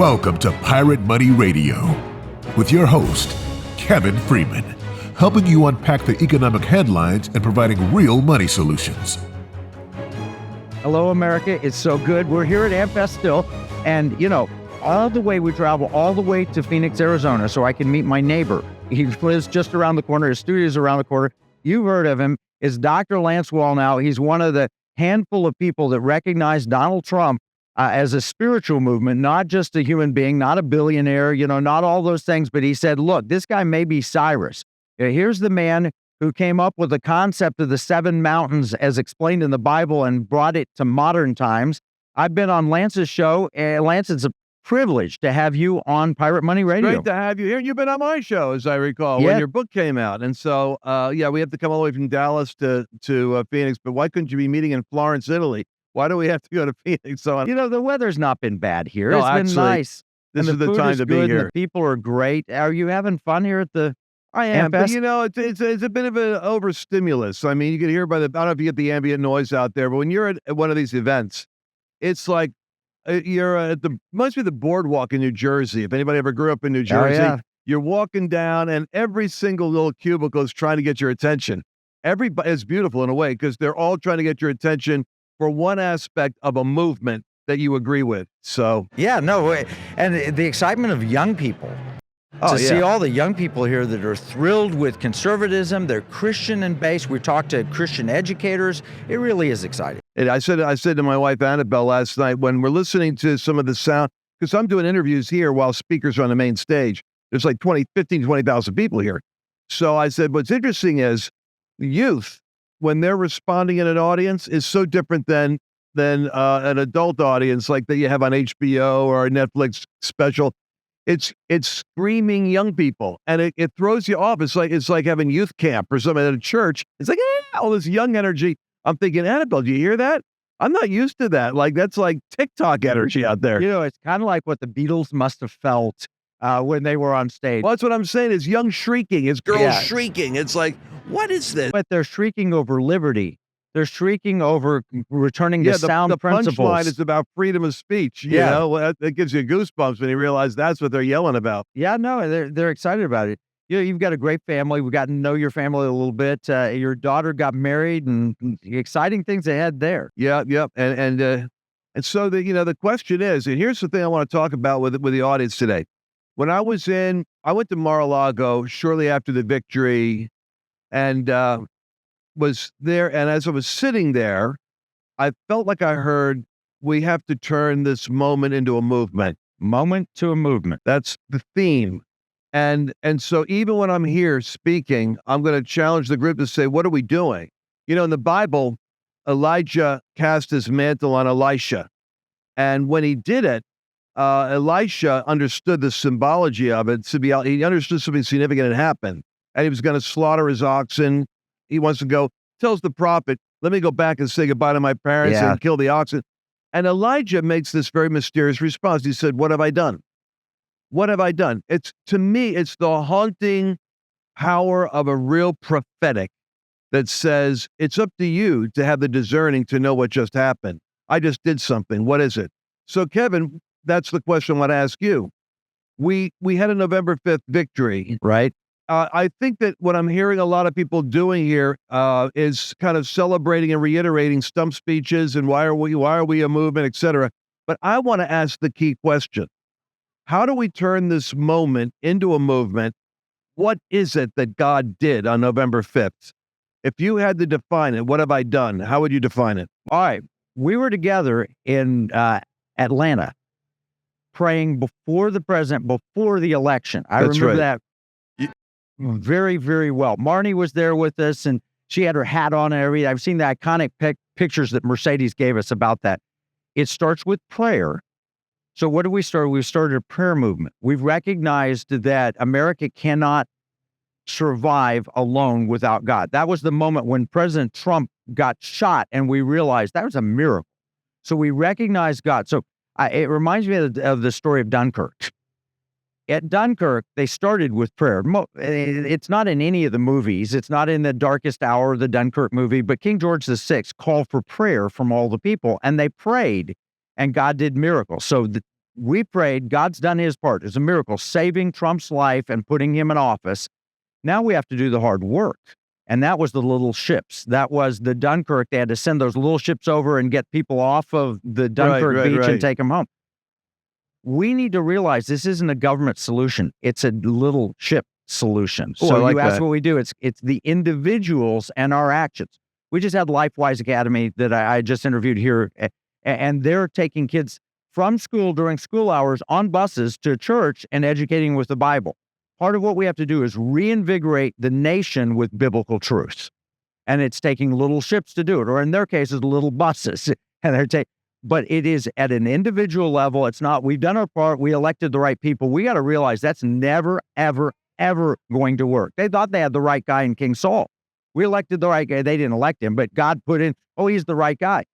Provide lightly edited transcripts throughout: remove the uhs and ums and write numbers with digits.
Welcome to Pirate Money Radio with your host, Kevin Freeman, helping you unpack the economic headlines and providing real money solutions. Hello, America. It's so good. We're here at AMFEST still. And, you know, all the way we travel all the way to Phoenix, Arizona, so I can meet my neighbor. He lives just around the corner. His studio's around the corner. You've heard of him. It's Dr. Lance Wallnau. He's one of the handful of people that recognize Donald Trump as a spiritual movement, not just a human being, not a billionaire, you know, not all those things. But he said, look, this guy may be Cyrus. Here's the man who came up with the concept of the 7 mountains as explained in the Bible and brought it to modern times. I've been on Lance's show. Lance, it's a privilege to have you on Pirate Money Radio. Great to have you here. You've been on my show, as I recall, Yeah. when your book came out. And so, we have to come all the way from Dallas to Phoenix. But why couldn't you be meeting in Florence, Italy? Why do we have to go to Phoenix? So, You know, the weather's not been bad here. No, It's been actually, nice. this And is the food time to be good, and here. The people are great. Are you having fun here at the I am, but AMFEST? you know, it's a bit of an overstimulus. I mean, you can hear by the, I don't know if you get the ambient noise out there, but when you're at one of these events, it's like you're at must be the boardwalk in New Jersey. If anybody ever grew up in New Jersey, yeah. you're walking down and every single little cubicle is trying to get your attention. Everybody is beautiful in a way because they're all trying to get your attention for one aspect of a movement that you agree with. So, Yeah, no, and the excitement of young people. Oh, To see yeah. all the young people here that are thrilled with conservatism, they're Christian in base. We talked to Christian educators. It really is exciting. and I said to my wife Annabelle last night when we're listening to some of the sound, because I'm doing interviews here while speakers are on the main stage. There's like 20,000 people here. So I said, what's interesting is the youth, when they're responding in an audience, is so different than an adult audience like that you have on HBO or a Netflix special. It's screaming young people, and it throws you off. It's like having youth camp or something at a church. It's like all this young energy. I'm thinking, Annabelle, do you hear that? I'm not used to that. Like that's like TikTok energy out there. You know, it's kind of like what the Beatles must have felt when they were on stage. Well, that's what I'm saying. It's young shrieking. It's girls Yeah. shrieking. It's like, what is this? But they're shrieking over liberty. They're shrieking over returning to sound the principles. punchline is about freedom of speech. You Yeah. know, well, that gives you goosebumps when you realize that's what they're yelling about. Yeah, no, they're excited about it. You know, you've got a great family. We got to know your family a little bit. Your daughter got married, and exciting things ahead there. Yeah, yep. And so the question is, and here's the thing I want to talk about with the audience today. When I went to Mar-a-Lago shortly after the victory, and was there. And as I was sitting there, I felt like I heard, we have to turn this moment into a movement. Moment to a movement. That's the theme. And so even when I'm here speaking, I'm going to challenge the group to say, what are we doing? You know, in the Bible, Elijah cast his mantle on Elisha. And when he did it, Elisha understood the symbology of it. He understood something significant had happened. And he was going to slaughter his oxen. He wants to go, tells the prophet, let me go back and say goodbye to my parents Yeah. and kill the oxen. And Elijah makes this very mysterious response. He said, what have I done? What have I done? To me, it's the haunting power of a real prophetic that says, it's up to you to have the discerning to know what just happened. I just did something. What is it? So, Kevin, that's the question I want to ask you. We had a November 5th victory. Right. I think that what I'm hearing a lot of people doing here is kind of celebrating and reiterating stump speeches and why are we a movement, et cetera. But I want to ask the key question. How do we turn this moment into a movement? What is it that God did on November 5th? If you had to define it, what have I done? How would you define it? All right. We were together in Atlanta praying before the president, before the election. I That's remember right. that very, very well. Marnie was there with us, and she had her hat on and everything. I've seen the iconic pictures that Mercedes gave us about that. It starts with prayer. So what did we start? We started a prayer movement. We've recognized that America cannot survive alone without God. That was the moment when President Trump got shot, and we realized that was a miracle. So we recognized God. So it reminds me of the story of Dunkirk. At Dunkirk, they started with prayer. It's not in any of the movies. It's not in the darkest hour of the Dunkirk movie, but King George VI called for prayer from all the people, and they prayed, and God did miracles. So we prayed. God's done his part. It's a miracle, saving Trump's life and putting him in office. Now we have to do the hard work. And that was the little ships. That was the Dunkirk. They had to send those little ships over and get people off of the Dunkirk beach and take them home. We need to realize this isn't a government solution. It's a little ship solution. So you ask what we do. It's the individuals and our actions. We just had LifeWise Academy that I just interviewed here, and they're taking kids from school during school hours on buses to church and educating with the Bible. Part of what we have to do is reinvigorate the nation with biblical truths. And it's taking little ships to do it, or in their cases, little buses. But it is at an individual level. It's not, we've done our part, we elected the right people. We got to realize that's never, ever, ever going to work. They thought they had the right guy in King Saul. We elected the right guy. They didn't elect him, but God put in, he's the right guy.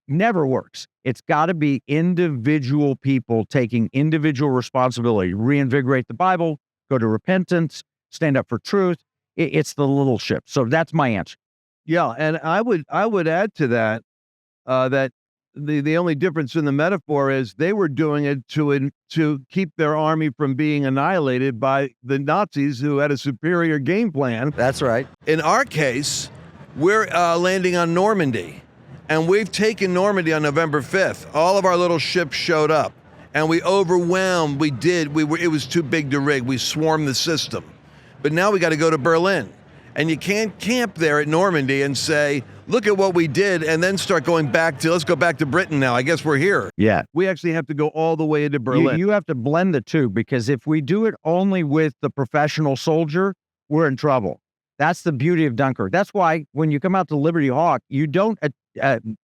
Never works. It's got to be individual people taking individual responsibility, reinvigorate the Bible, go to repentance, stand up for truth. It's the little ship. So that's my answer. Yeah, and I would add to that that the only difference in the metaphor is they were doing it to keep their army from being annihilated by the Nazis who had a superior game plan. That's right. In our case, we're landing on Normandy, and we've taken Normandy on November 5th. All of our little ships showed up, and we overwhelmed. It was too big to rig. We swarmed the system. But now we got to go to Berlin. And you can't camp there at Normandy and say, look at what we did, and then start going back to, let's go back to Britain now. I guess we're here. Yeah. We actually have to go all the way into Berlin. You have to blend the two, because if we do it only with the professional soldier, we're in trouble. That's the beauty of Dunkirk. That's why when you come out to Liberty Hawk, you don't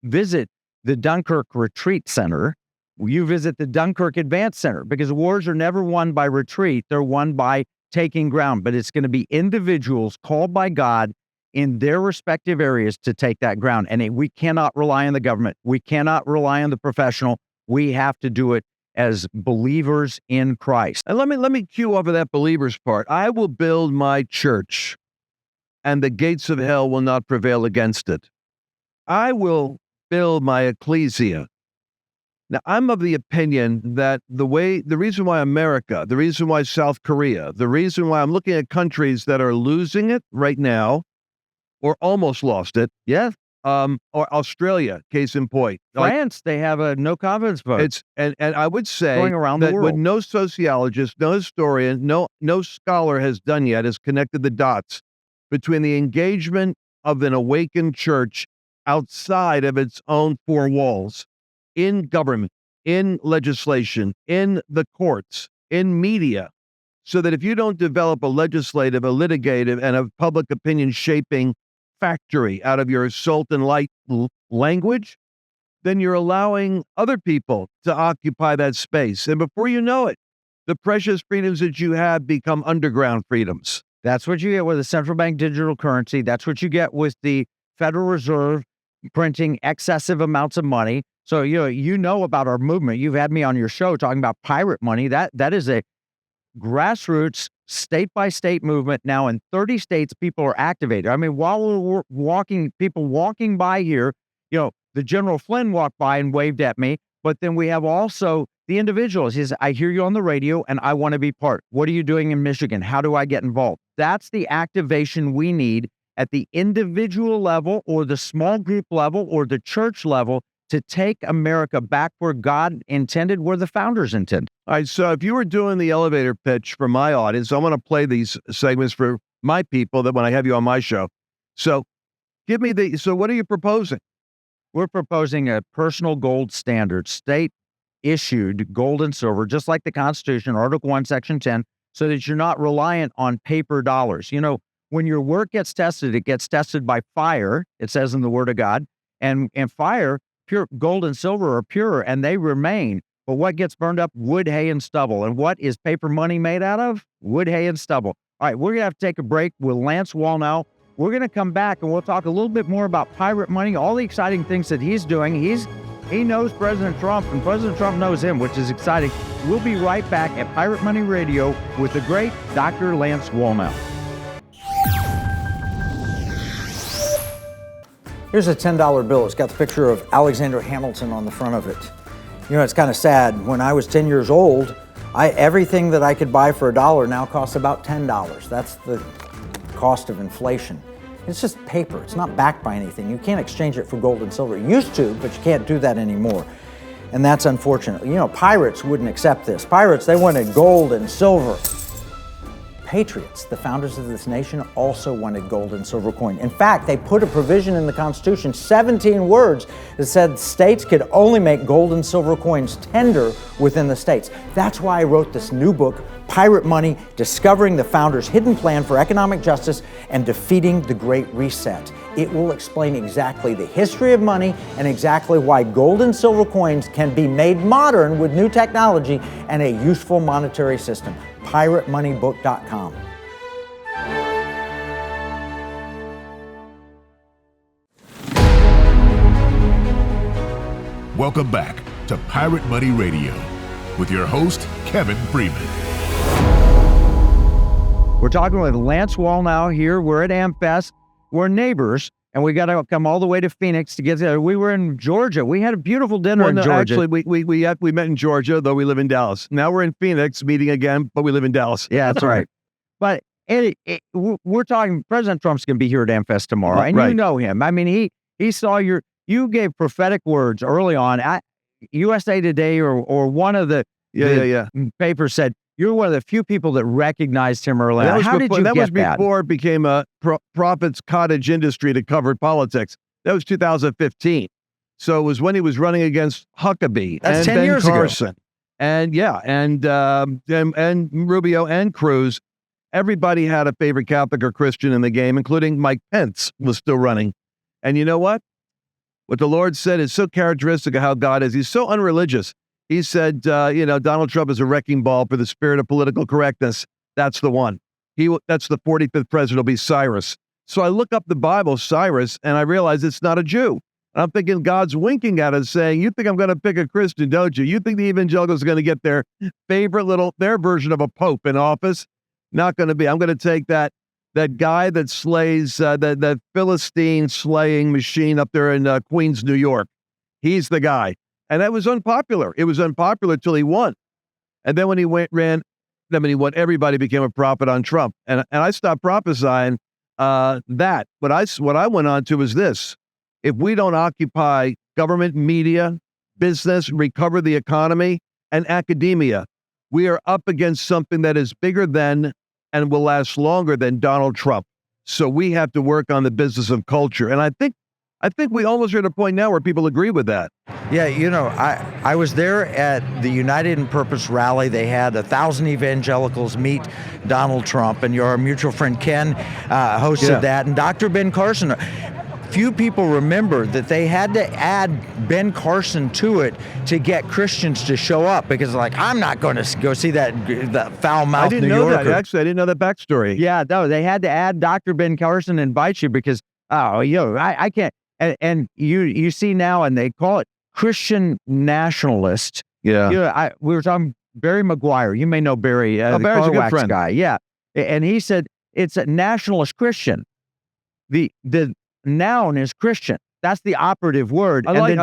visit the Dunkirk Retreat Center. You visit the Dunkirk Advance Center, because wars are never won by retreat. They're won by taking ground, but it's going to be individuals called by God in their respective areas to take that ground. And we cannot rely on the government. We cannot rely on the professional. We have to do it as believers in Christ. And let me cue over that believers part. I will build my church, and the gates of hell will not prevail against it. I will build my ecclesia. Now, I'm of the opinion that the reason why America, the reason why South Korea, the reason why I'm looking at countries that are losing it right now, or almost lost it, or Australia, case in point. France, they have a no confidence vote. And I would say going around that the world. what no sociologist, no historian, no scholar has done yet is connected the dots between the engagement of an awakened church outside of its own four walls, in government, in legislation, in the courts, in media, so that if you don't develop a legislative, a litigative, and a public opinion shaping factory out of your salt and light language, then you're allowing other people to occupy that space. And before you know it, the precious freedoms that you have become underground freedoms. That's what you get with the central bank digital currency. That's what you get with the Federal Reserve printing excessive amounts of money. So you know about our movement. You've had me on your show talking about pirate money. That is a grassroots, state-by-state movement. Now in 30 states, people are activated. I mean, while we're walking by here, the General Flynn walked by and waved at me, but then we have also the individuals. He says, I hear you on the radio and I want to be part. What are you doing in Michigan? How do I get involved? That's the activation we need at the individual level, or the small group level, or the church level, to take America back where God intended, where the founders intended. All right, so if you were doing the elevator pitch for my audience, I want to play these segments for my people that when I have you on my show. So so what are you proposing? We're proposing a personal gold standard, state-issued gold and silver, just like the Constitution, Article 1, Section 10, so that you're not reliant on paper dollars. When your work gets tested, it gets tested by fire, it says in the Word of God, and fire, pure gold and silver are pure and they remain. But what gets burned up? Wood, hay, and stubble. And what is paper money made out of? Wood, hay, and stubble. All right, we're going to have to take a break with Lance Wallnau. We're going to come back and we'll talk a little bit more about pirate money, all the exciting things that he's doing. He knows President Trump and President Trump knows him, which is exciting. We'll be right back at Pirate Money Radio with the great Dr. Lance Wallnau. Here's a $10 bill. It's got the picture of Alexander Hamilton on the front of it. You know, it's kind of sad. When I was 10 years old, everything that I could buy for $1 now costs about $10. That's the cost of inflation. It's just paper. It's not backed by anything. You can't exchange it for gold and silver. You used to, but you can't do that anymore. And that's unfortunate. You know, pirates wouldn't accept this. Pirates, they wanted gold and silver. Patriots, the founders of this nation, also wanted gold and silver coin. In fact, they put a provision in the Constitution, 17 words, that said states could only make gold and silver coins tender within the states. That's why I wrote this new book, Pirate Money, Discovering the Founders' Hidden Plan for Economic Justice and Defeating the Great Reset. It will explain exactly the history of money and exactly why gold and silver coins can be made modern with new technology and a useful monetary system. PirateMoneyBook.com. Welcome back to Pirate Money Radio with your host, Kevin Freeman. We're talking with Lance Wallnau here. We're at AMFEST. We're neighbors, and we got to come all the way to Phoenix to get there. We were in Georgia. We had a beautiful dinner in Georgia. Actually, we met in Georgia, though we live in Dallas. Now we're in Phoenix meeting again, but we live in Dallas. Yeah, that's right. But we're talking, President Trump's going to be here at AMFEST tomorrow, and you know him. I mean, he saw you gave prophetic words early on at USA Today or one of the papers said, you're one of the few people that recognized him early on. How did you get that? That was before it became a prophet's cottage industry that covered politics. That was 2015. So it was when he was running against Huckabee and 10 Ben years Carson. ago. And Rubio and Cruz. Everybody had a favorite Catholic or Christian in the game, including Mike Pence was still running. And you know what? What the Lord said is so characteristic of how God is. He's so unreligious. He said, Donald Trump is a wrecking ball for the spirit of political correctness. That's the one. That's the 45th president will be Cyrus. So I look up the Bible, Cyrus, and I realize it's not a Jew. And I'm thinking God's winking at us saying, you think I'm going to pick a Christian, don't you? You think the evangelicals are going to get their their version of a pope in office? Not going to be. I'm going to take that guy that slays, that Philistine slaying machine up there in Queens, New York. He's the guy. And that was unpopular. It was unpopular till he won. And then when he ran, everybody became a prophet on Trump. And I stopped prophesying that. What I went on to was this. If we don't occupy government, media, business, recover the economy, and academia, we are up against something that is bigger than and will last longer than Donald Trump. So we have to work on the business of culture. And I think we almost are at a point now where people agree with that. Yeah, you know, I was there at the United in Purpose rally. They had 1,000 evangelicals meet Donald Trump, and your mutual friend Ken hosted that, and Dr. Ben Carson. Few people remember that they had to add Ben Carson to it to get Christians to show up because, like, I'm not going to go see that foul-mouthed New Yorker. I didn't know that. Actually, I didn't know that backstory. Yeah, no, they had to add Dr. Ben Carson and invite you because, I can't. And you see now, and they call it Christian nationalist. Yeah. We were talking Barry Maguire. You may know Barry, the Barry's a good Carwax friend. guy. Yeah, and he said it's a nationalist Christian. The noun is Christian. That's the operative word. I like it.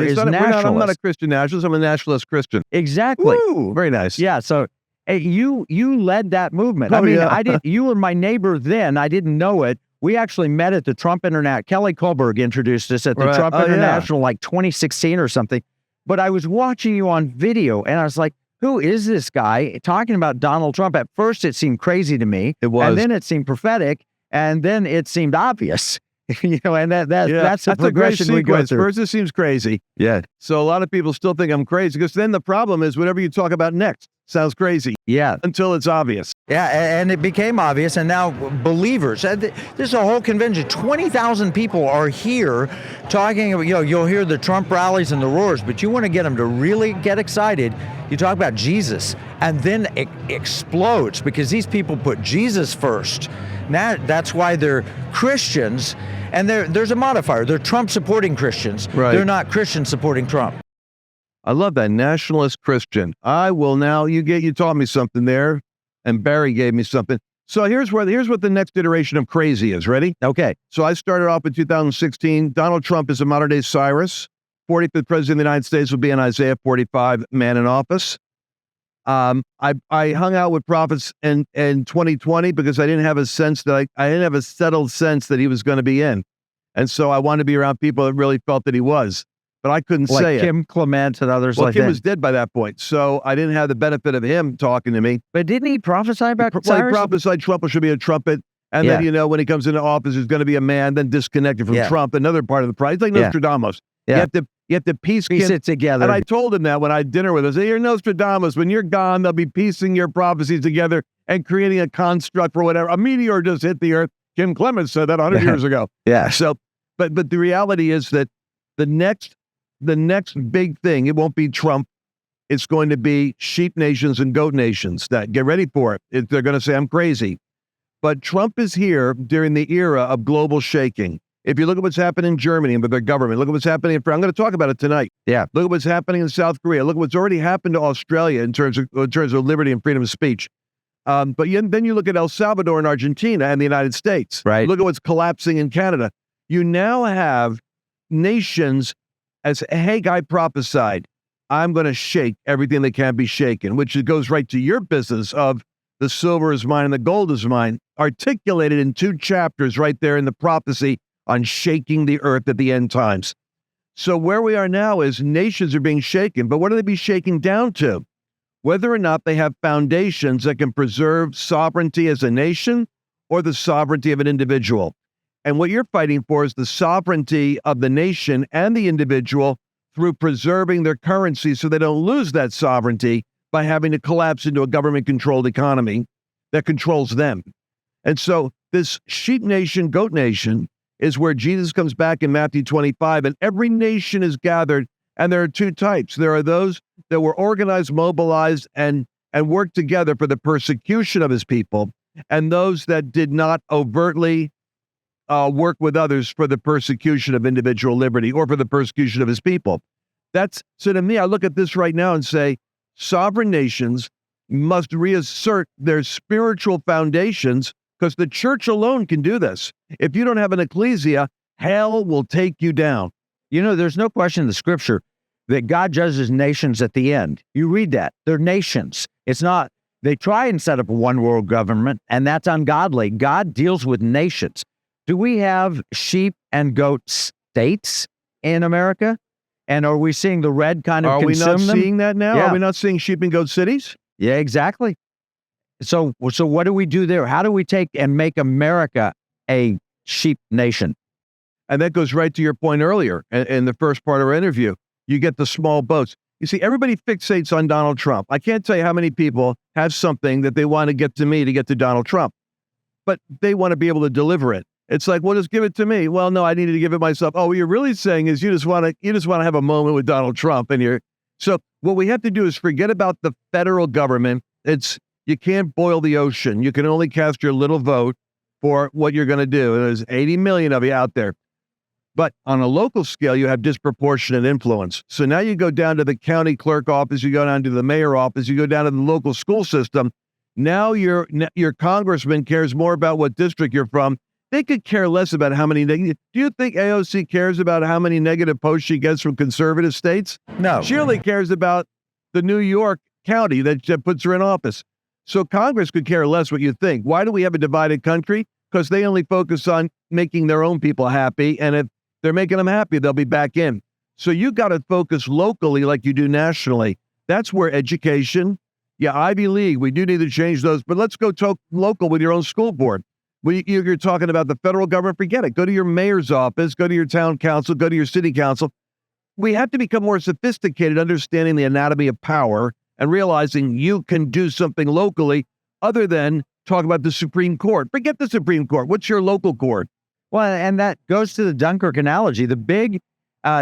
Is I'm not a nationalist. Christian nationalist. I'm a nationalist Christian. Exactly. Woo, very nice. Yeah. So you led that movement. I mean, I did. You were my neighbor then. I didn't know it. We actually met at the Trump International. Kelly Kohlberg introduced us at the Trump International, like 2016 or something. But I was watching you on video, and I was like, who is this guy talking about Donald Trump? At first, it seemed crazy to me. It was. And then it seemed prophetic, and then it seemed obvious. And that's the progression we go through. First, it seems crazy. Yeah. So a lot of people still think I'm crazy because then the problem is whatever you talk about next sounds crazy. Yeah. Until it's obvious. Yeah, and it became obvious, and now believers. There's a whole convention. 20,000 people are here talking. You'll hear the Trump rallies and the roars, but you want to get them to really get excited. You talk about Jesus, and then it explodes because these people put Jesus first. Now that's why they're Christians, and there's a modifier. They're Trump-supporting Christians. Right. They're not Christians supporting Trump. I love that, nationalist Christian. I will now. You taught me something there, and Barry gave me something. So here's what the next iteration of crazy is. Ready? Okay. So I started off in 2016. Donald Trump is a modern day Cyrus. 45th president of the United States will be an Isaiah 45 man in office. I hung out with prophets in 2020 because I didn't have a sense that I didn't have a settled sense that he was going to be in. And so I wanted to be around people that really felt that he was, but I couldn't say it. Like Kim Clement and others like that. Kim was dead by that point, so I didn't have the benefit of him talking to me. But didn't he prophesy about He prophesied Trump should be a trumpet. And then, when he comes into office, he's going to be a man, then disconnected from Trump, another part of the prize. It's like Nostradamus. Yeah. You have to piece it together. And I told him that when I had dinner with him. I said, you're Nostradamus. When you're gone, they'll be piecing your prophecies together and creating a construct for whatever. A meteor just hit the earth. Kim Clement said that 100 years ago. Yeah. So, but the reality is that the next big thing, it won't be Trump. It's going to be sheep nations and goat nations. That get ready for it. They're going to say I'm crazy. But Trump is here during the era of global shaking. If you look at what's happening in Germany and with their government, look at what's happening I'm going to talk about it tonight. Yeah. Look at what's happening in South Korea. Look at what's already happened to Australia in terms of liberty and freedom of speech. Then you look at El Salvador and Argentina and the United States. Right. Look at what's collapsing in Canada. You now have nations, as Haggai prophesied, I'm going to shake everything that can be shaken, which goes right to your business of the silver is mine and the gold is mine, articulated in 2 chapters right there in the prophecy on shaking the earth at the end times. So where we are now is nations are being shaken, but what are they being shaken down to? Whether or not they have foundations that can preserve sovereignty as a nation or the sovereignty of an individual. And what you're fighting for is the sovereignty of the nation and the individual through preserving their currency so they don't lose that sovereignty by having to collapse into a government-controlled economy that controls them. And so this sheep nation, goat nation is where Jesus comes back in Matthew 25, and every nation is gathered, and there are 2 types. There are those that were organized, mobilized, and worked together for the persecution of his people, and those that did not overtly work with others for the persecution of individual liberty or for the persecution of his people. So to me, I look at this right now and say, sovereign nations must reassert their spiritual foundations because the church alone can do this. If you don't have an ecclesia, hell will take you down. There's no question in the scripture that God judges nations at the end. You read that. They're nations. It's not, they try and set up a one world government, and that's ungodly. God deals with nations. Do we have sheep and goat states in America? And are we seeing the red kind of consume them? Are we not seeing that now? Yeah. Are we not seeing sheep and goat cities? Yeah, exactly. So what do we do there? How do we take and make America a sheep nation? And that goes right to your point earlier in the first part of our interview. You get the small boats. You see, everybody fixates on Donald Trump. I can't tell you how many people have something that they want to get to me to get to Donald Trump, but they want to be able to deliver it. It's like, well, just give it to me. Well, no, I needed to give it myself. Oh, what you're really saying is you just want to have a moment with Donald Trump, so what we have to do is forget about the federal government. You can't boil the ocean. You can only cast your little vote for what you're going to do. There's 80 million of you out there. But on a local scale, you have disproportionate influence. So now you go down to the county clerk office, you go down to the mayor office, you go down to the local school system. Now your congressman cares more about what district you're from. They could care less about how many negative. Do you think AOC cares about how many negative posts she gets from conservative states? No. She only cares about the New York county that puts her in office. So Congress could care less what you think. Why do we have a divided country? Because they only focus on making their own people happy. And if they're making them happy, they'll be back in. So you got to focus locally like you do nationally. That's where education, Ivy League, we do need to change those. But let's go talk local with your own school board. You're talking about the federal government, forget it. Go to your mayor's office, go to your town council, go to your city council. We have to become more sophisticated, understanding the anatomy of power and realizing you can do something locally other than talk about the Supreme Court. Forget the Supreme Court. What's your local court? Well, and that goes to the Dunkirk analogy. The big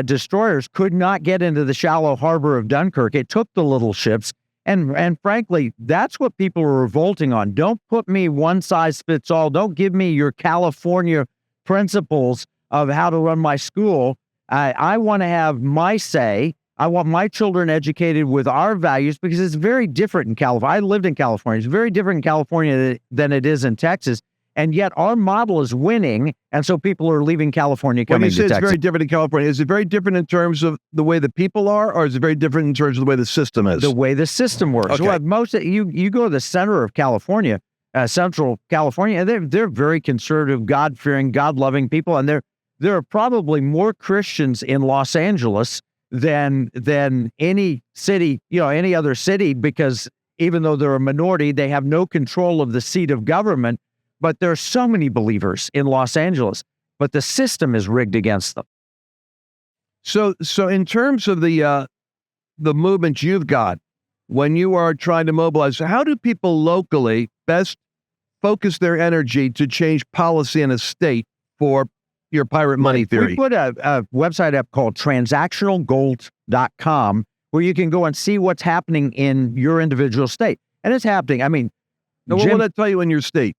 destroyers could not get into the shallow harbor of Dunkirk. It took the little ships. And frankly, that's what people are revolting on. Don't put me one size fits all. Don't give me your California principles of how to run my school. I want to have my say. I want my children educated with our values because it's very different in California. I lived in California. It's very different in California than it is in Texas. And yet our model is winning, and so people are leaving California, coming When you to say it's Texas. very different in California, is it very different in terms of the way the people are, or is it very different in terms of the way the system is? The way the system works. Okay. Well, you go to the center of California, Central California, and they're very conservative, God-fearing, God-loving people, and there are probably more Christians in Los Angeles than any city, any other city, because even though they're a minority, they have no control of the seat of government. But there are so many believers in Los Angeles, but the system is rigged against them. So in terms of the movement you've got, when you are trying to mobilize, how do people locally best focus their energy to change policy in a state for your pirate money theory? We put a website up called transactionalgold.com where you can go and see what's happening in your individual state. And it's happening. I mean, Now, what will that tell you in your state?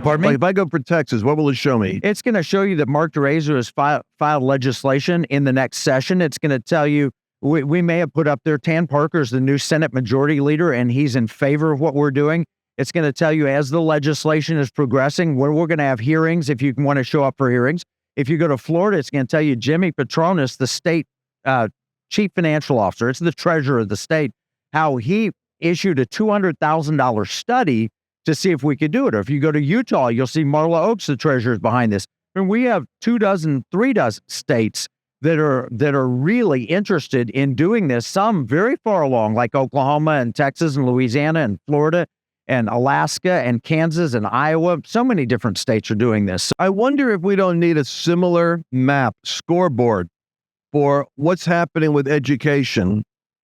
Pardon me? Like if I go for Texas, what will it show me? It's going to show you that Mark DeRazer has filed legislation in the next session. It's going to tell you, we may have put up there, Tan Parker's the new Senate Majority Leader, and he's in favor of what we're doing. It's going to tell you as the legislation is progressing, where we're going to have hearings if you want to show up for hearings. If you go to Florida, it's going to tell you Jimmy Patronis, the state chief financial officer, it's the treasurer of the state, how he issued a $200,000 study to see if we could do it. Or if you go to Utah, you'll see Marla Oaks, the treasurer, is behind this. And we have 3 states that are really interested in doing this. Some very far along, like Oklahoma and Texas and Louisiana and Florida and Alaska and Kansas and Iowa. So many different states are doing this. I wonder if we don't need a similar map, scoreboard, for what's happening with education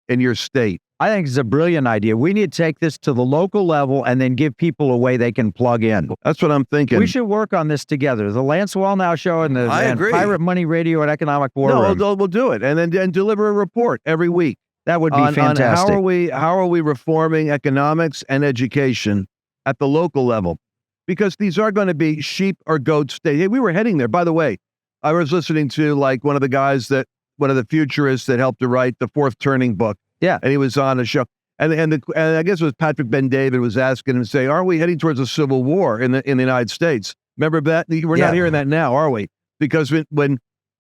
in your state. I think it's a brilliant idea. We need to take this to the local level and then give people a way they can plug in. That's what I'm thinking. We should work on this together. The Lance Wallnau Show and the Pirate Money Radio and Economic War Room. No, we'll do it, and then deliver a report every week. That would be fantastic. On how are we reforming economics and education at the local level? Because these are going to be sheep or goat states. Hey, we were heading there. By the way, I was listening to one of the futurists that helped to write the Fourth Turning book. Yeah. And he was on a show. And I guess it was Patrick Ben-David was asking him, say, aren't we heading towards a civil war in the United States? Remember that? We're not hearing that now, are we? Because if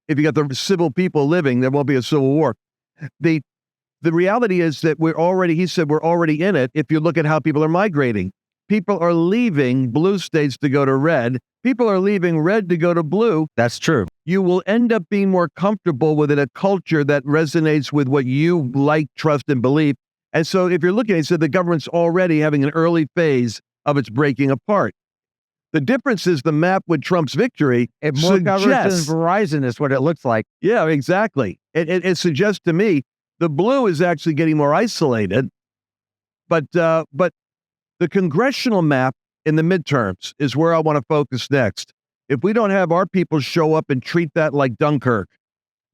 you got the civil people living, there won't be a civil war. The reality is that he said we're already in it if you look at how people are migrating. People are leaving blue states to go to red. People are leaving red to go to blue. That's true. You will end up being more comfortable within a culture that resonates with what you like, trust, and believe. And so if you're looking, he said the government's already having an early phase of its breaking apart. The difference is the map with Trump's victory It more covers than Verizon is what it looks like. Yeah, exactly. It suggests to me the blue is actually getting more isolated, but the congressional map in the midterms is where I want to focus next. If we don't have our people show up and treat that like Dunkirk,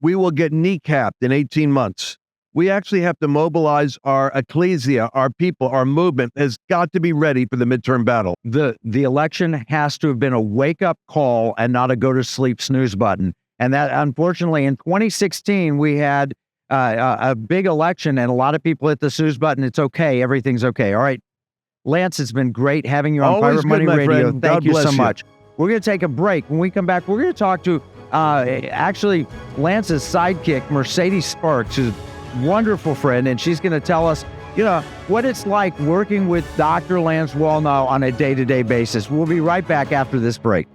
we will get kneecapped in 18 months. We actually have to mobilize our ecclesia, our people, our movement has got to be ready for the midterm battle. The election has to have been a wake-up call and not a go-to-sleep snooze button. And that, unfortunately, in 2016, we had a big election and a lot of people hit the snooze button. It's okay. Everything's okay. All right. Lance, it's been great having you on Always Pirate Money good, my Radio. friend. Thank God you bless so you. much. We're going to take a break. When we come back, we're going to talk to actually Lance's sidekick, Mercedes Sparks, who's a wonderful friend, and she's going to tell us, what it's like working with Dr. Lance Wallnau on a day-to-day basis. We'll be right back after this break.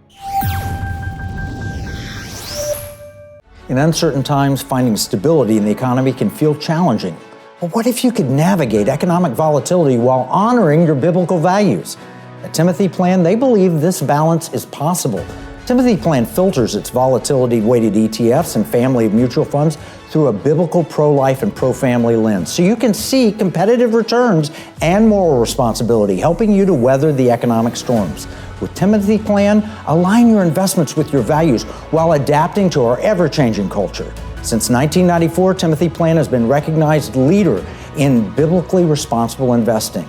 In uncertain times, finding stability in the economy can feel challenging. But what if you could navigate economic volatility while honoring your biblical values? At Timothy Plan, they believe this balance is possible. Timothy Plan filters its volatility-weighted ETFs and family of mutual funds through a biblical pro-life and pro-family lens, so you can see competitive returns and moral responsibility, helping you to weather the economic storms. With Timothy Plan, align your investments with your values while adapting to our ever-changing culture. Since 1994, Timothy Plan has been recognized leader in biblically responsible investing.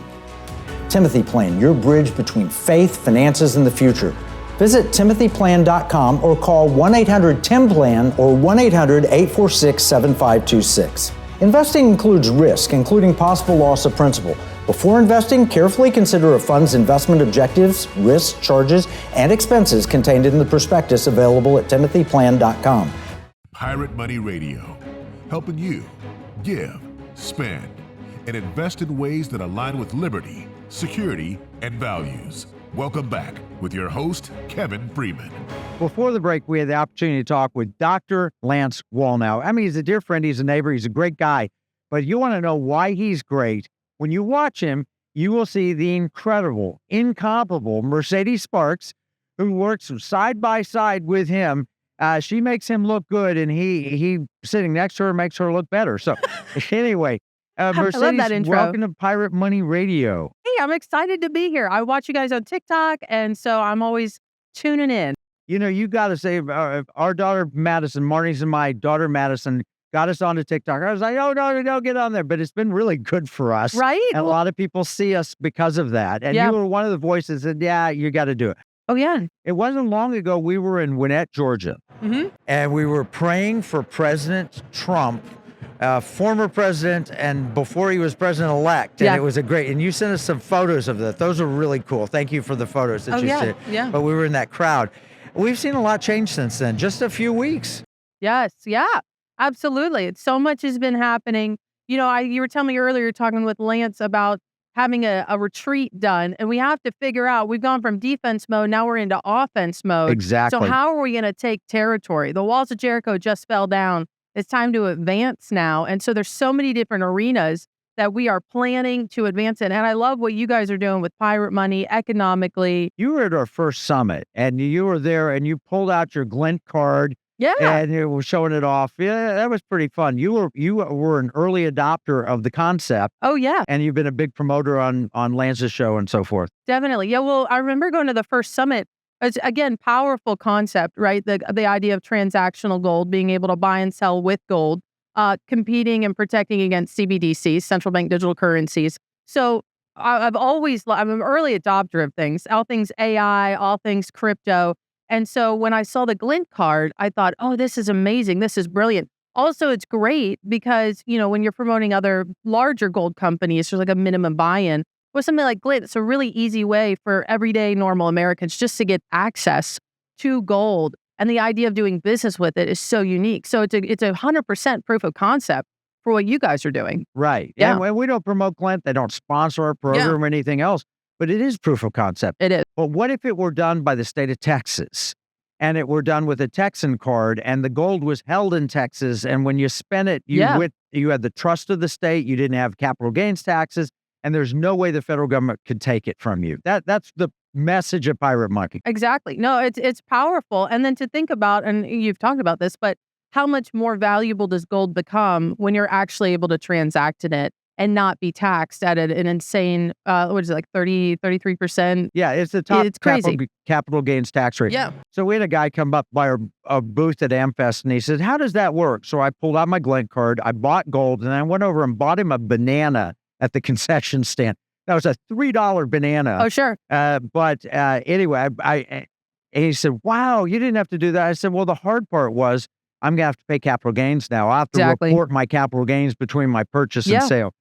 Timothy Plan, your bridge between faith, finances, and the future. Visit timothyplan.com or call 1-800-TIM-PLAN or 1-800-846-7526. Investing includes risk, including possible loss of principal. Before investing, carefully consider a fund's investment objectives, risks, charges, and expenses contained in the prospectus available at timothyplan.com. Pirate Money Radio, helping you give, spend, and invest in ways that align with liberty, security, and values. Welcome back with your host, Kevin Freeman. Before the break, we had the opportunity to talk with Dr. Lance Wallnau. I mean, he's a dear friend, he's a neighbor, he's a great guy, but you want to know why he's great. When you watch him, you will see the incredible, incomparable Mercedes Sparks, who works side by side with him. She makes him look good, and he sitting next to her makes her look better. So anyway, Mercedes, I love that intro. Welcome to Pirate Money Radio. Hey, I'm excited to be here. I watch you guys on TikTok, and so I'm always tuning in. You know, you got to say, our daughter Madison, Marnie's and my daughter Madison, got us onto TikTok. I was like, oh, no, don't get on there. But it's been really good for us. Right? And a lot of people see us because of that. And Yeah. you were one of the voices that, yeah, you got to do it. Oh, yeah. It wasn't long ago, we were in Gwinnett, Georgia, and we were praying for President Trump, former president, and before he was president-elect. And Yeah. it was and you sent us some photos of that. Those are really cool. Thank you for the photos that Oh, you yeah, sent. yeah. But we were in that crowd. We've seen a lot change since then, just a few weeks. Yes. Yeah. Absolutely. So much has been happening. You know, you were telling me earlier, talking with Lance about having a retreat done, and we have to figure out, we've gone from defense mode, now we're into offense mode. Exactly. So how are we going to take territory? The walls of Jericho just fell down. It's time to advance now. And so there's so many different arenas that we are planning to advance in. And I love what you guys are doing with Pirate Money economically. You were at our first summit, and you were there, and you pulled out your Glint card, Yeah. and you were showing it off. Yeah, that was pretty fun. You were an early adopter of the concept, Oh, yeah. and you've been a big promoter on Lance's show and so forth. Definitely. Yeah. Well, I remember going to the first summit. It's, again, powerful concept, right? The idea of transactional gold, being able to buy and sell with gold, competing and protecting against CBDCs, central bank digital currencies. So I'm an early adopter of things, all things AI, all things crypto. And so when I saw the Glint card, I thought, oh, this is amazing. This is brilliant. Also, it's great because, you know, when you're promoting other larger gold companies, there's like a minimum buy-in. With something like Glint, it's a really easy way for everyday normal Americans just to get access to gold. And the idea of doing business with it is so unique. So it's a 100% proof of concept for what you guys are doing. Right. Yeah. And we don't promote Glint. They don't sponsor our program or anything else, but it is proof of concept. It is. But what if it were done by the state of Texas, and it were done with a Texan card, and the gold was held in Texas, and when you spent it, you had the trust of the state, you didn't have capital gains taxes, and there's no way the federal government could take it from you. That's the message of Pirate Monkey. Exactly. No, it's powerful. And then to think about, and you've talked about this, but how much more valuable does gold become when you're actually able to transact in it and not be taxed at an insane, what is it, like 33%? Yeah, it's the top It's crazy. capital gains tax rate. Yeah. So we had a guy come up by our booth at AMFEST, and he said, how does that work? So I pulled out my Glint card, I bought gold, and I went over and bought him a banana at the concession stand. That was a $3 banana. Oh, sure. But anyway, and he said, wow, you didn't have to do that. I said, well, the hard part was I'm going to have to pay capital gains now. I'll have to report my capital gains between my purchase and sale.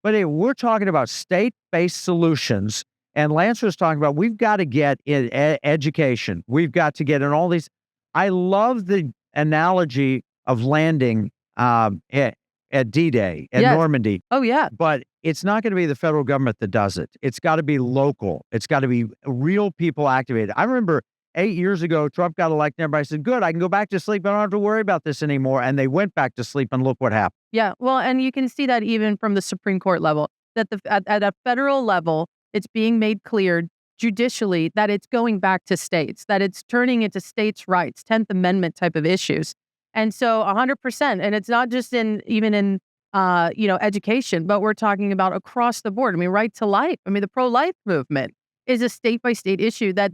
But we're talking about state-based solutions. And Lance was talking about, we've got to get in education. We've got to get in all these. I love the analogy of landing at D-Day, at Normandy. Oh, yeah. But it's not going to be the federal government that does it. It's got to be local. It's got to be real people activated. I remember 8 years ago, Trump got elected. Everybody said, good, I can go back to sleep. I don't have to worry about this anymore. And they went back to sleep, and look what happened. Yeah. Well, and you can see that even from the Supreme Court level, that at a federal level, it's being made clear judicially that it's going back to states, that it's turning into states' rights, 10th Amendment type of issues. And so 100%. And it's not just even in education, but we're talking about across the board. I mean, right to life. I mean, the pro-life movement is a state-by-state issue that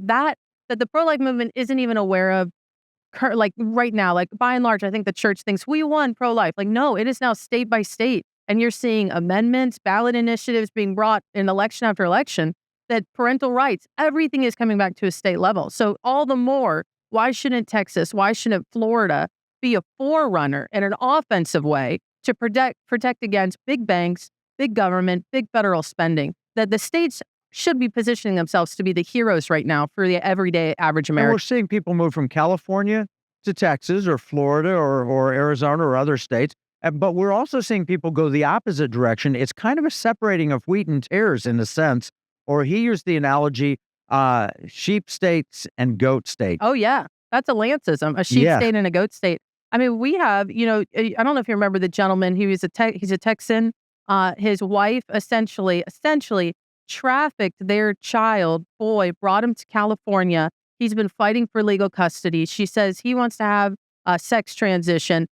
the pro-life movement isn't even aware of, like right now. Like by and large, I think the church thinks we won pro-life. Like, no, it is now state by state. And you're seeing amendments, ballot initiatives being brought in election after election, that parental rights, everything is coming back to a state level. So all the more, why shouldn't Texas, why shouldn't Florida be a forerunner in an offensive way to protect against big banks, big government, big federal spending? that the states should be positioning themselves to be the heroes right now for the everyday average And we're American. seeing people move from California to Texas or Florida or Arizona or other states. But we're also seeing people go the opposite direction. It's kind of a separating of wheat and tares in a sense. Or he used the analogy, sheep states and goat states. Oh, yeah. That's a Lancism, a sheep Yeah. state and a goat state. I mean, we have, I don't know if you remember the gentleman. He was he's a Texan. His wife essentially trafficked their child, boy, brought him to California. He's been fighting for legal custody. She says he wants to have a sex transition.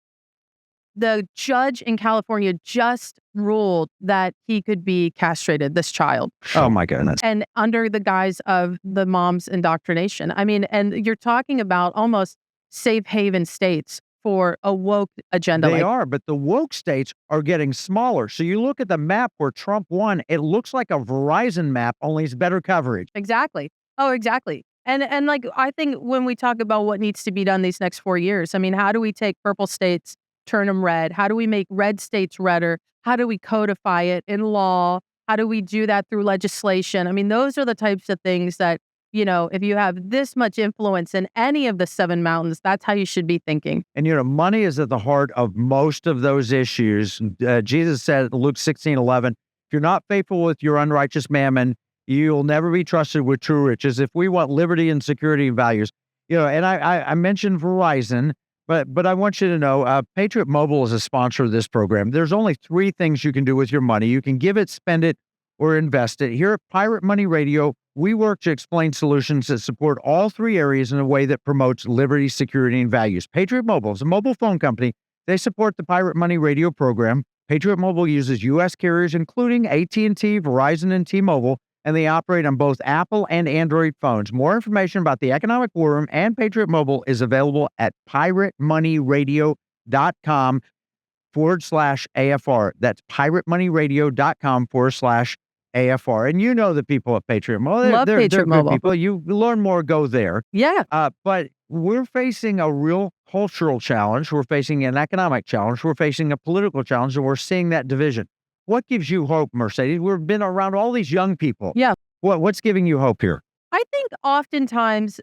The judge in California just ruled that he could be castrated, this child. Oh, my goodness. And under the guise of the mom's indoctrination. I mean, and you're talking about almost safe haven states for a woke agenda. They are, but the woke states are getting smaller. So you look at the map where Trump won, it looks like a Verizon map, only it's better coverage. Exactly. Oh, exactly. And like, I think when we talk about what needs to be done these next 4 years, I mean, how do we take purple states, turn them red? How do we make red states redder? How do we codify it in law? How do we do that through legislation? I mean, those are the types of things that, if you have this much influence in any of the 7 mountains, that's how you should be thinking. And, money is at the heart of most of those issues. Jesus said, Luke 16:11, if you're not faithful with your unrighteous mammon, you'll never be trusted with true riches. If we want liberty and security and values, and I mentioned Verizon, but I want you to know, Patriot Mobile is a sponsor of this program. There's only 3 things you can do with your money. You can give it, spend it, or invest it. Here at Pirate Money Radio, we work to explain solutions that support all 3 areas in a way that promotes liberty, security, and values. Patriot Mobile is a mobile phone company. They support the Pirate Money Radio program. Patriot Mobile uses U.S. carriers, including AT&T, Verizon, and T-Mobile, and they operate on both Apple and Android phones. More information about the economic war room and Patriot Mobile is available at piratemoneyradio.com/AFR. That's piratemoneyradio.com/AFR. And the people at Patriot Mobile. Love They're Patriot good Mobile. people. You learn more, go there. Yeah. But we're facing a real cultural challenge. We're facing an economic challenge. We're facing a political challenge, and we're seeing that division. What gives you hope, Mercedes? We've been around all these young people. Yeah. What's giving you hope here? I think oftentimes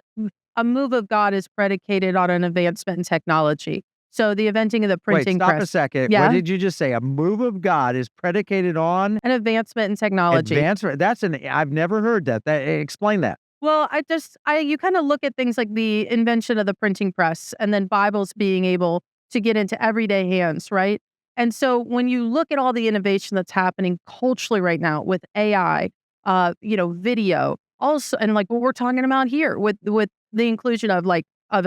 a move of God is predicated on an advancement in technology. So the inventing of the printing Wait, stop press. a second. Yeah. What did you just say? A move of God is predicated on An advancement in technology. advancement. I've never heard that. Explain that. Well, you kind of look at things like the invention of the printing press and then Bibles being able to get into everyday hands, right? And so when you look at all the innovation that's happening culturally right now with AI, video, also, and like what we're talking about here with the inclusion of a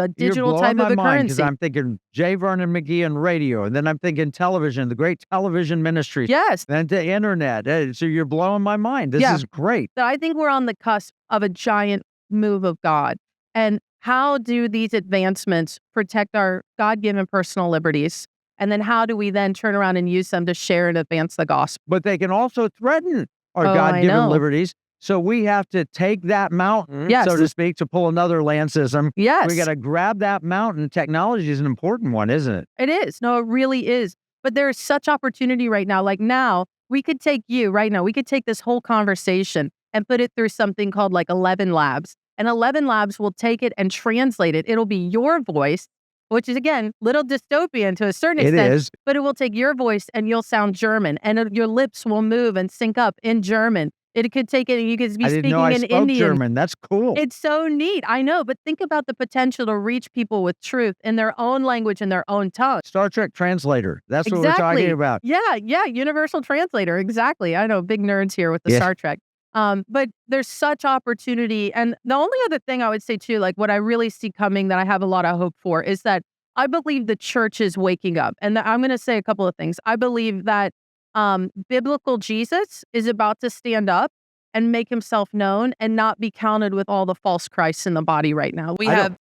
digital You're blowing type my of a mind, 'cause currency. I'm thinking J. Vernon McGee and radio, and then I'm thinking television, the great television ministries, Yes. and the internet. So you're blowing my mind. This Yeah. is great. So I think we're on the cusp of a giant move of God. And how do these advancements protect our God-given personal liberties? And then how do we then turn around and use them to share and advance the gospel? But they can also threaten our Oh, I God-given know. liberties. So we have to take that mountain, Yes. so to speak, to pull another Lancism. Yes. We got to grab that mountain. Technology is an important one, isn't it? It is. No, it really is. But there is such opportunity right now. Like now, we could take this whole conversation and put it through something called 11 Labs. And 11 Labs will take it and translate it. It'll be your voice, which is, again, little dystopian to a certain It extent. is. But it will take your voice and you'll sound German. And your lips will move and sync up in German. It could take it and you could be I didn't speaking know I in spoke Indian. German. That's cool. It's so neat. I know. But think about the potential to reach people with truth in their own language and their own tongue. Star Trek translator. That's what we're talking about. Yeah, universal translator. Exactly. I know, big nerds here with the Yeah. Star Trek. But there's such opportunity. And the only other thing I would say too, like what I really see coming that I have a lot of hope for is that I believe the church is waking up. And I'm going to say a couple of things. I believe that biblical Jesus is about to stand up and make himself known and not be counted with all the false Christs in the body right now.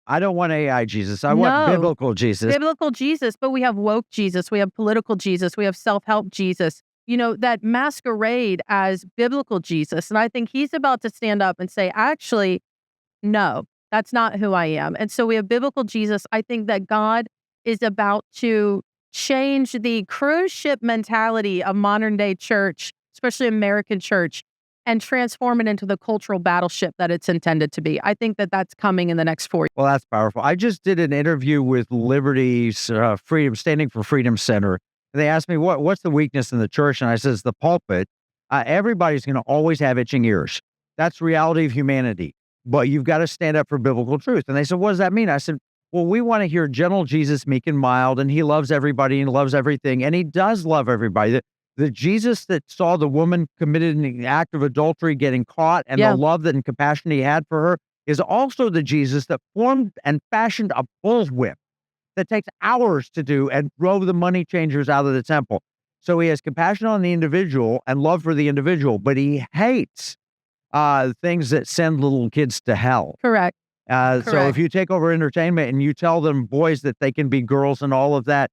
I don't want AI Jesus. I want No. biblical Jesus. Biblical Jesus, but we have woke Jesus, we have political Jesus, we have self-help Jesus, that masquerade as biblical Jesus. And I think he's about to stand up and say, actually, no, that's not who I am. And so we have biblical Jesus. I think that God is about to change the cruise ship mentality of modern day church, especially American church, and transform it into the cultural battleship that it's intended to be. I think that that's coming in the next 4 years. Well, that's powerful. I just did an interview with Liberty's Freedom, Standing for Freedom Center. And they asked me, what's the weakness in the church? And I says, the pulpit. Everybody's going to always have itching ears. That's the reality of humanity. But you've got to stand up for biblical truth. And they said, what does that mean? I said, well, we want to hear gentle Jesus, meek and mild, and he loves everybody and loves everything. And he does love everybody. The Jesus that saw the woman committed an act of adultery getting caught and the love and compassion he had for her is also the Jesus that formed and fashioned a bullwhip that takes hours to do and drove the money changers out of the temple. So he has compassion on the individual and love for the individual, but he hates things that send little kids to hell. Correct. So if you take over entertainment and you tell them boys that they can be girls and all of that,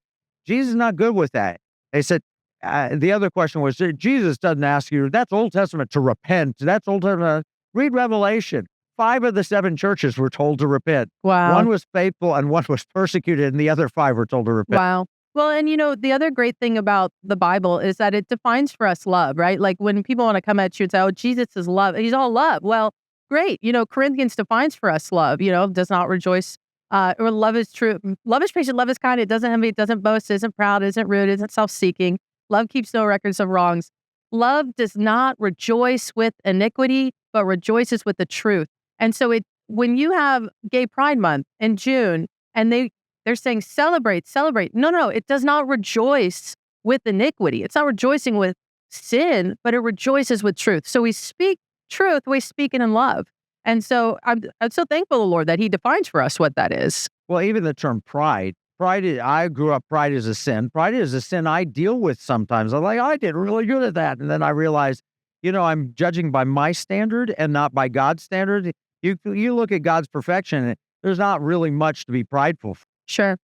Jesus is not good with that. They said, the other question was, Jesus doesn't ask you, that's Old Testament to repent. That's Old Testament. Read Revelation. 5 of the 7 churches were told to repent. Wow. 1 was faithful and 1 was persecuted, and the other 5 were told to repent. Wow. Well, and the other great thing about the Bible is that it defines for us love, right? Like when people want to come at you and say, oh, Jesus is love. He's all love. Well, great. Corinthians defines for us love, does not rejoice. Or love is true. Love is patient. Love is kind. It doesn't envy. It doesn't boast. Isn't proud. Isn't rude. Isn't self-seeking. Love keeps no records of wrongs. Love does not rejoice with iniquity, but rejoices with the truth. And so when you have Gay Pride Month in June, and they're saying celebrate. No, it does not rejoice with iniquity. It's not rejoicing with sin, but it rejoices with truth. So we speak truth, we speak it in love. And so I'm so thankful to the Lord that he defines for us what that is. Well, even the term pride. I grew up, pride is a sin. Pride is a sin I deal with sometimes. I'm like, I did really good at that. And then I realized, I'm judging by my standard and not by God's standard. You look at God's perfection, there's not really much to be prideful for. Sure.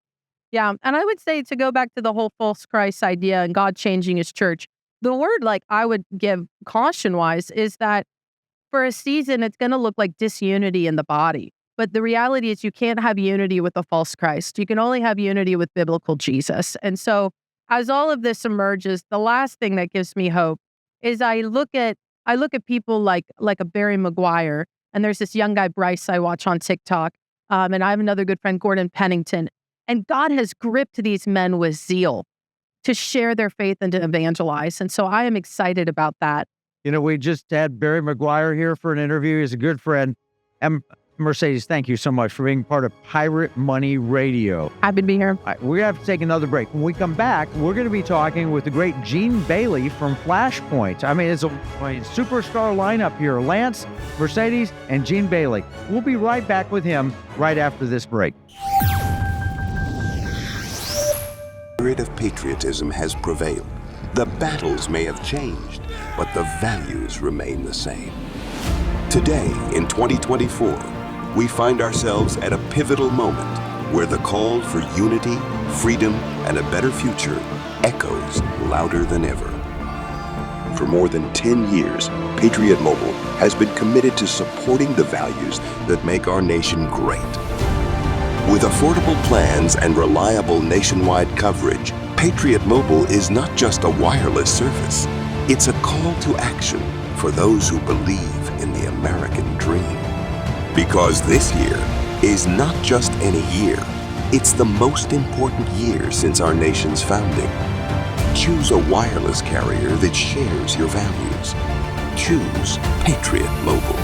Yeah. And I would say, to go back to the whole false Christ idea and God changing his church, the word I would give caution-wise is that for a season, it's going to look like disunity in the body. But the reality is you can't have unity with a false Christ. You can only have unity with biblical Jesus. And so as all of this emerges, the last thing that gives me hope is I look at people like a Barry Maguire, and there's this young guy, Bryce, I watch on TikTok, and I have another good friend, Gordon Pennington. And God has gripped these men with zeal to share their faith and to evangelize. And so I am excited about that. We just had Barry Maguire here for an interview. He's a good friend. And Mercedes, thank you so much for being part of Pirate Money Radio. Happy to be here. We have to take another break. When we come back, we're going to be talking with the great Gene Bailey from Flashpoint. I mean, it's a superstar lineup here. Lance, Mercedes, and Gene Bailey. We'll be right back with him right after this break. The spirit of patriotism has prevailed. The battles may have changed, but the values remain the same. Today, in 2024, we find ourselves at a pivotal moment where the call for unity, freedom, and a better future echoes louder than ever. For more than 10 years, Patriot Mobile has been committed to supporting the values that make our nation great. With affordable plans and reliable nationwide coverage, Patriot Mobile is not just a wireless service. It's a call to action for those who believe in the American dream. Because this year is not just any year, it's the most important year since our nation's founding. Choose a wireless carrier that shares your values. Choose Patriot Mobile.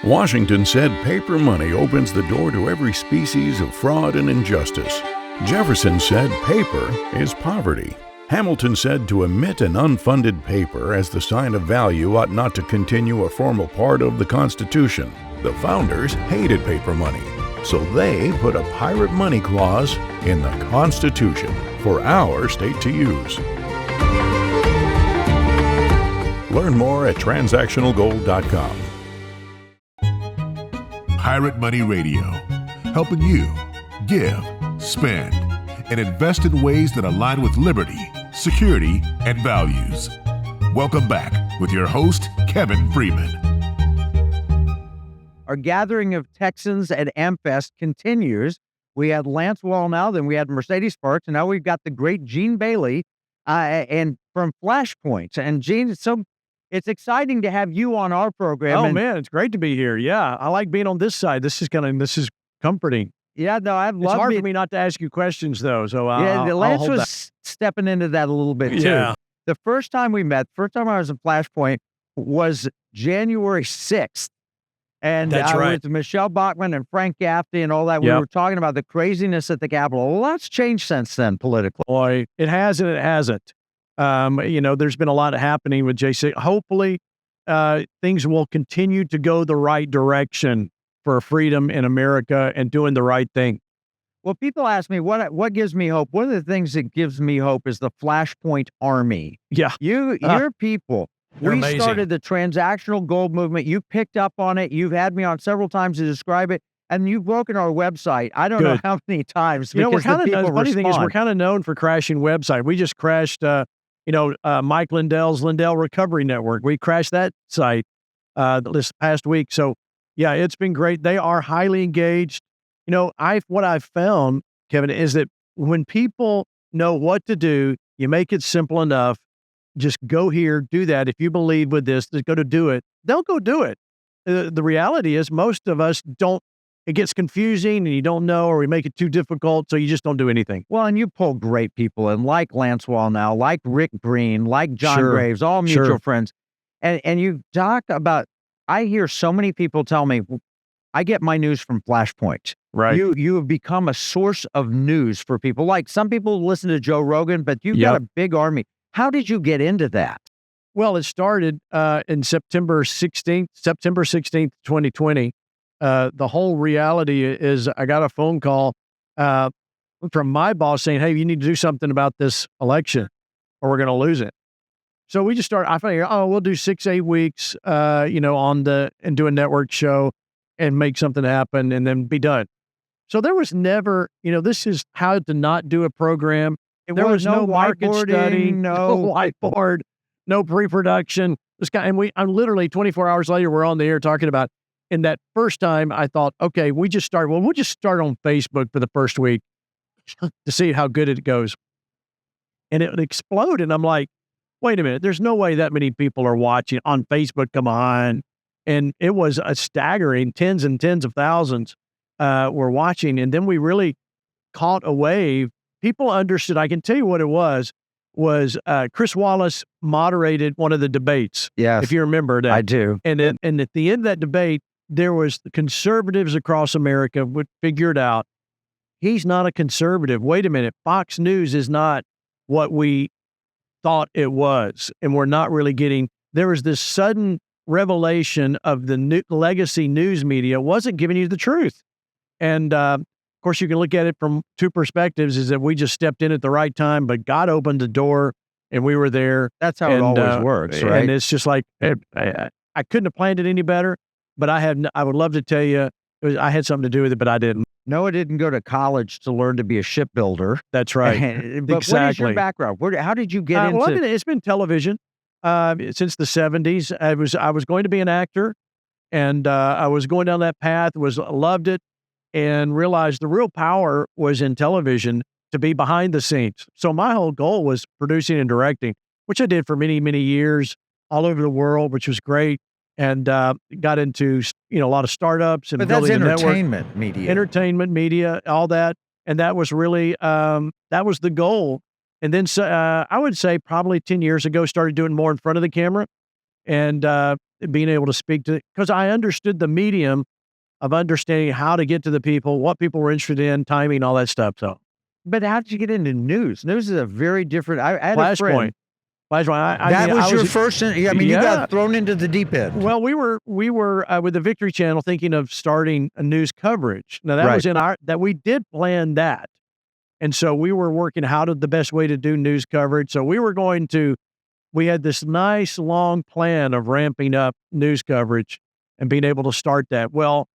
Washington said paper money opens the door to every species of fraud and injustice. Jefferson said paper is poverty. Hamilton said to emit an unfunded paper as the sign of value ought not to continue a formal part of the Constitution. The founders hated paper money, so they put a pirate money clause in the Constitution for our state to use. Learn more at transactionalgold.com. Pirate Money Radio, helping you give, spend, and invest in ways that align with liberty, security, and values. Welcome back with your host, Kevin Freeman. Our gathering of Texans at AMFEST continues. We had Lance Wallnau, then we had Mercedes Sparks, and now we've got the great Gene Bailey, and from Flashpoint. And Gene, so it's exciting to have you on our program. Oh and, man, it's great to be here. Yeah, I like being on this side. This is comforting. Yeah, no, I've It's loved hard it. for me not to ask you questions though. So Lance I'll hold was stepping into that a little bit too. Yeah. The first time we met, first time I was in Flashpoint was January 6th. And That's I right. was Michelle Bachmann and Frank Gaffney and all that. We Yep. were talking about the craziness at the Capitol. A lot's changed since then politically. Boy, it has and it hasn't. There's been a lot happening with J6. Hopefully, things will continue to go the right direction for freedom in America and doing the right thing. Well, people ask me what gives me hope. One of the things that gives me hope is the Flashpoint Army. Yeah. Your people. They're We amazing. started the transactional gold movement. You picked up on it. You've had me on several times to describe it, and you've broken our website. I don't know Good. how many times We're because the kind of people the funny thing is we're respond. kind of known for crashing website. We just crashed, Mike Lindell's Lindell Recovery Network. We crashed that site this past week. So yeah, it's been great. They are highly engaged. What I've found, Kevin, is that when people know what to do, you make it simple enough. Just go here, do that. If you believe with this, just go to do it. They'll go do it. The reality is most of us don't. It gets confusing and you don't know, or we make it too difficult, so you just don't do anything. Well, and you pull great people in, like Lance Wallnau, like Rick Green, like John Sure. Graves, all mutual Sure. friends. And you talk about, I hear so many people tell me, I get my news from Flashpoint. Right. You have become a source of news for people. Like some people listen to Joe Rogan, but you've got a big army. How did you get into that? Well, it started in September 16th, 2020. The whole reality is I got a phone call from my boss saying, hey, you need to do something about this election or we're going to lose it. So we just started, I figured, we'll do 6-8 weeks, and do a network show and make something happen and then be done. So there was never, this is how to not do a program. There was no market study, no whiteboard, no pre-production. I'm literally 24 hours later, we're on the air talking about. And that first time I thought, okay, we'll just start on Facebook for the first week to see how good it goes. And it exploded. And I'm like, wait a minute, there's no way that many people are watching on Facebook. Come on. And it was a staggering tens and tens of thousands were watching. And then we really caught a wave. People understood. I can tell you what it was Chris Wallace moderated one of the debates. Yes. If you remember that. I do. And at the end of that debate, there was the conservatives across America would figure it out. He's not a conservative. Wait a minute. Fox News is not what we thought it was. And we're not really there was this sudden revelation of the legacy news media wasn't giving you the truth. And, of course, you can look at it from two perspectives, is that we just stepped in at the right time, but God opened the door and we were there. That's how it always works, right? And it's just like, I couldn't have planned it any better, but I would love to tell you, I had something to do with it, but I didn't. Noah didn't go to college to learn to be a shipbuilder. That's right. But Exactly. what is your background? How did you get into? Well, it's been television since the 70s. I was going to be an actor, and I was going down that path, loved it, and realized the real power was in television, to be behind the scenes. So my whole goal was producing and directing, which I did for many, many years all over the world, which was great. And got into, a lot of startups and But that's building a network. entertainment media. All that. And that was really, that was the goal. And then I would say probably 10 years ago, started doing more in front of the camera and being able to speak to, because I understood the medium of understanding how to get to the people, what people were interested in, timing, all that stuff. So, But how did you get into news? News is a very different. I had a friend. Flashpoint. That was your first. You got thrown into the deep end. Well, we were with the Victory Channel thinking of starting a news coverage. Now that was that we did plan that, and so we were working how to the best way to do news coverage. So we had this nice long plan of ramping up news coverage and being able to start that. Well,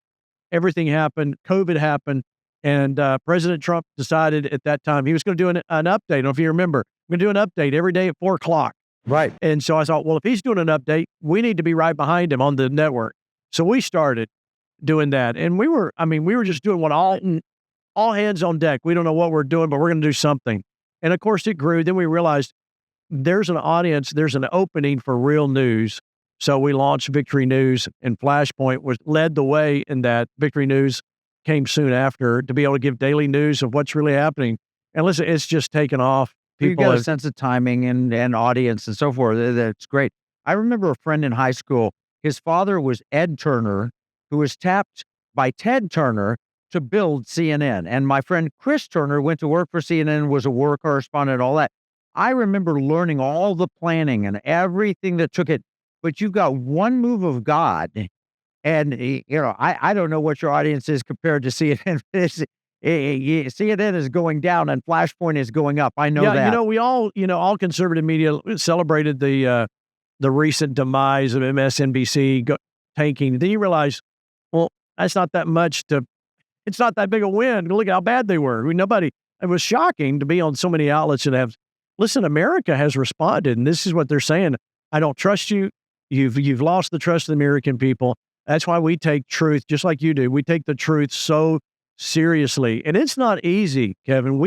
everything happened. COVID happened. And President Trump decided at that time he was going to do an update. I don't know if you remember. I'm going to do an update every day at 4:00. Right. And so I thought, well, if he's doing an update, we need to be right behind him on the network. So we started doing that. And we were just doing what all all hands on deck. We don't know what we're doing, but we're going to do something. And of course it grew. Then we realized there's an audience, there's an opening for real news. So we launched Victory News, and Flashpoint led the way in that. Victory News came soon after to be able to give daily news of what's really happening. And listen, it's just taken off. You get a sense of timing and audience and so forth. That's great. I remember a friend in high school. His father was Ed Turner, who was tapped by Ted Turner to build CNN. And my friend Chris Turner went to work for CNN, was a war correspondent, all that. I remember learning all the planning and everything that took it. But you've got one move of God. And, I don't know what your audience is compared to CNN. CNN is going down and Flashpoint is going up. I know that. We all conservative media celebrated the recent demise of MSNBC tanking. Then you realize, well, that's not that much it's not that big a win. Look at how bad they were. It was shocking to be on so many outlets and listen, America has responded, and this is what they're saying. I don't trust you. You've lost the trust of the American people. That's why we take truth, just like you do. We take the truth so seriously. And it's not easy, Kevin.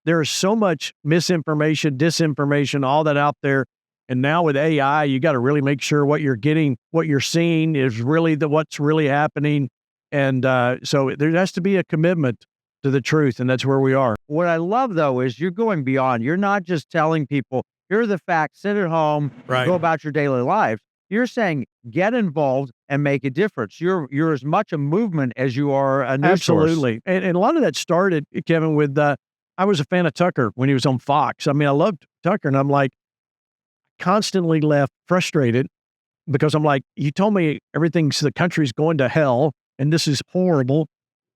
There is so much misinformation, disinformation, all that out there. And now with AI, you got to really make sure what you're getting, what you're seeing is really what's really happening. And so there has to be a commitment to the truth, and that's where we are. What I love, though, is you're going beyond. You're not just telling people, here are the facts, sit at home, go about your daily lives. You're saying, get involved and make a difference. You're as much a movement as you are a news Absolutely. source. And a lot of that started, Kevin, with I was a fan of Tucker when he was on Fox. I mean, I loved Tucker, and I'm like, constantly left frustrated because I'm like, you told me the country's going to hell and this is horrible,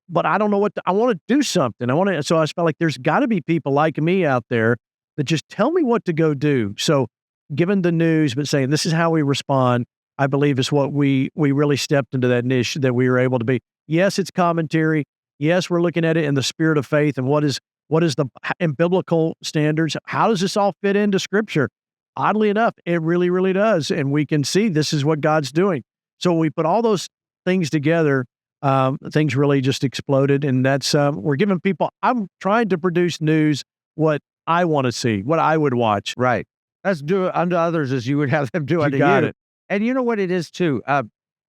but I don't know I want to do something. So I felt like there's got to be people like me out there that just tell me what to go do. So given the news, but saying this is how we respond, I believe is what we really stepped into that niche that we were able to be. Yes, it's commentary. Yes, we're looking at it in the spirit of faith and what is in biblical standards. How does this all fit into Scripture? Oddly enough, it really, really does. And we can see this is what God's doing. So when we put all those things together, things really just exploded. And that's, we're giving people, I'm trying to produce news, what I want to see, what I would watch. Right. Let's do it unto others as you would have them do unto you. Got it. And you know what it is too?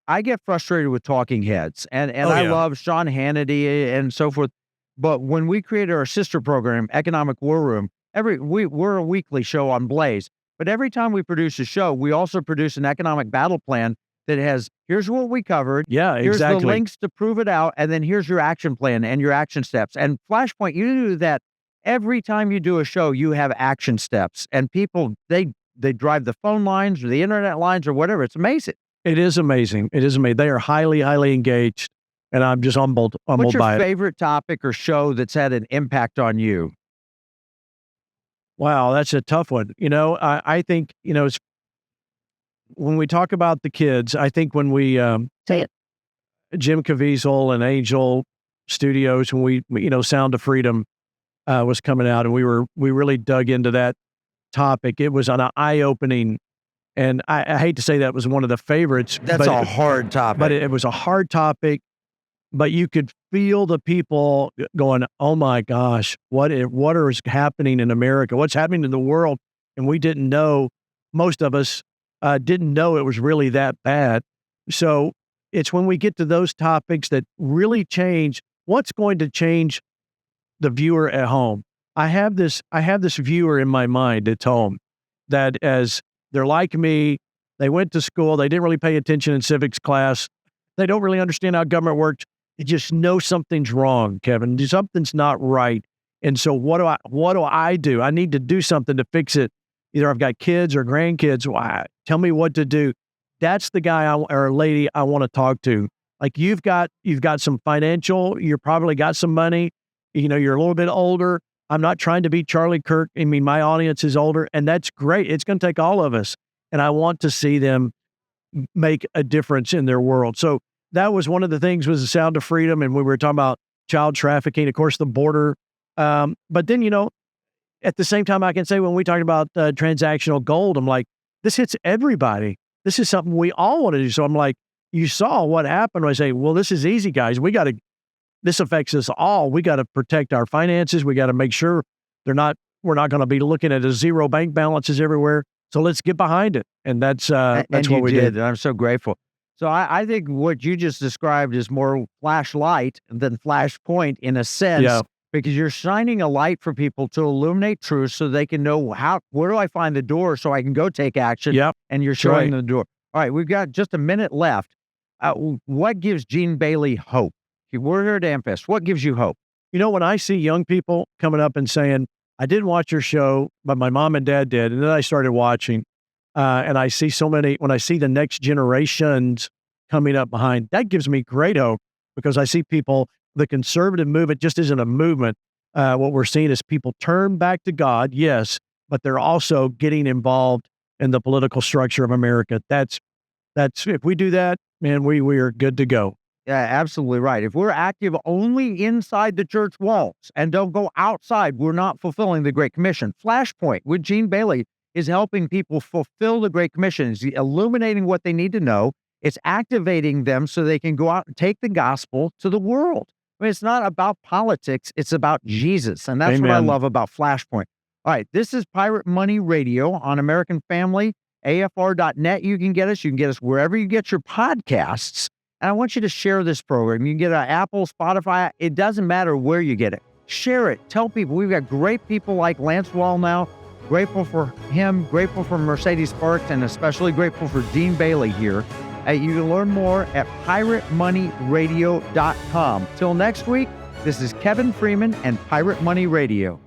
I get frustrated with talking heads and I love Sean Hannity and so forth. But when we created our sister program, Economic War Room, we're a weekly show on Blaze. But every time we produce a show, we also produce an economic battle plan that has, here's what we covered. Yeah, here's exactly. the links to prove it out. And then here's your action plan and your action steps. And Flashpoint, you do that every time you do a show, you have action steps. And people, they drive the phone lines or the internet lines or whatever. It's amazing. It is amazing. It is amazing. They are highly, highly engaged. And I'm just humbled by it. What's your favorite topic or show that's had an impact on you? Wow, that's a tough one. I think, it's, when we talk about the kids, I think when we, Say it. Jim Caviezel and Angel Studios, when we, Sound of Freedom was coming out and we really dug into that topic. It was an eye-opening, and I hate to say that was one of the favorites. That's a hard topic. But it was a hard topic, but you could feel the people going, oh my gosh, what is happening in America? What's happening in the world? And we didn't know, most of us didn't know it was really that bad. So it's when we get to those topics that really change, what's going to change the viewer at home. I have this viewer in my mind at home that as they're like me, they went to school, they didn't really pay attention in civics class. They don't really understand how government works. They just know something's wrong, Kevin. Something's not right. And so what do I do? I need to do something to fix it. Either I've got kids or grandkids. Tell me what to do. That's the guy or lady I want to talk to. Like you've got some financial, you're probably got some money, you're a little bit older. I'm not trying to be Charlie Kirk. I mean, my audience is older, and that's great. It's going to take all of us. And I want to see them make a difference in their world. So that was one of the things, was the Sound of Freedom. And we were talking about child trafficking, of course, the border. But then, at the same time, I can say when we talk about transactional gold, I'm like, this hits everybody. This is something we all want to do. So I'm like, you saw what happened. I say, well, this is easy, guys. We got to this affects us all. We got to protect our finances. We got to make sure we're not going to be looking at a zero bank balances everywhere. So let's get behind it. And that's what we did. And I'm so grateful. So I think what you just described is more flashlight than flashpoint in a sense, because you're shining a light for people to illuminate truth so they can know where do I find the door so I can go take action. Yep. And you're showing them the door. All right, we've got just a minute left. What gives Gene Bailey hope? We're here at AMFEST. What gives you hope? You know, when I see young people coming up and saying, I didn't watch your show, but my mom and dad did, and then I started watching, and I see so many, when I see the next generations coming up behind, that gives me great hope, because I see people, the conservative movement just isn't a movement. What we're seeing is people turn back to God, yes, but they're also getting involved in the political structure of America. That's if we do that, man, we are good to go. Yeah, absolutely right. If we're active only inside the church walls and don't go outside, we're not fulfilling the Great Commission. Flashpoint with Gene Bailey is helping people fulfill the Great Commission. It's illuminating what they need to know. It's activating them so they can go out and take the gospel to the world. I mean, it's not about politics. It's about Jesus. And that's what I love about Flashpoint. All right, this is Pirate Money Radio on American Family, AFR.net. You can get us. You can get us wherever you get your podcasts. And I want you to share this program. You can get it on Apple, Spotify. It doesn't matter where you get it. Share it. Tell people. We've got great people like Lance Wallnau. Grateful for him. Grateful for Mercedes Sparks. And especially grateful for Gene Bailey here. You can learn more at piratemoneyradio.com. Till next week, this is Kevin Freeman and Pirate Money Radio.